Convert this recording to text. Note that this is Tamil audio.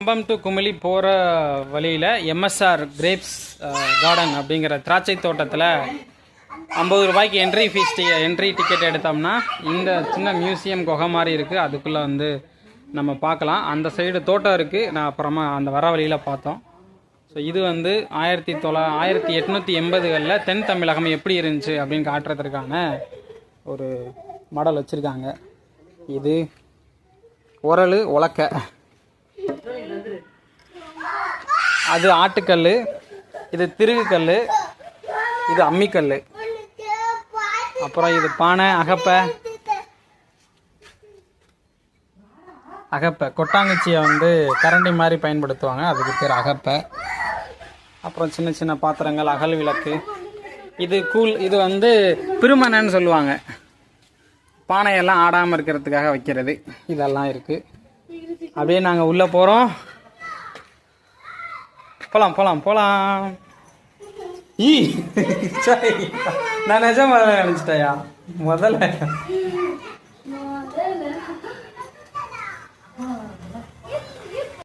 கம்பம் டு குமிளி போகிற வழியில் எம்எஸ்ஆர் கிரேப்ஸ் கார்டன் அப்படிங்கிற திராட்சை தோட்டத்தில் 50 ரூபாய்க்கு என்ட்ரி டிக்கெட் எடுத்தோம்னா இந்த சின்ன மியூசியம் குகை மாதிரி இருக்குது. அதுக்குள்ளே வந்து நம்ம பார்க்கலாம். அந்த சைடு தோட்டம் இருக்குது. நான் அப்புறமா அந்த வர வழியில் பார்த்தோம். ஸோ இது வந்து 1880களில் தென் தமிழகம் எப்படி இருந்துச்சு அப்படின்னு காட்டுறதுக்கான ஒரு மாடல் வச்சுருக்காங்க. இது உரல் உலக்க, அது ஆட்டுக்கல், இது திருகுக்கல், இது அம்மிக்கல், அப்புறம் இது பானை, அகப்பை கொட்டாங்குச்சியை வந்து கரண்டி மாதிரி பயன்படுத்துவாங்க, அதுக்கு பேர் அகப்பை. அப்புறம் சின்ன சின்ன பாத்திரங்கள், அகல் விளக்கு, இது இது வந்து பிருமனைன்னு சொல்லுவாங்க, பானையெல்லாம் ஆடாமல் இருக்கிறதுக்காக வைக்கிறது. இதெல்லாம் இருக்குது. அப்படியே நாங்கள் உள்ளே போகிறோம். போகலாம். சரி, நான் நிஜம் நினச்சிட்டயா முதல்ல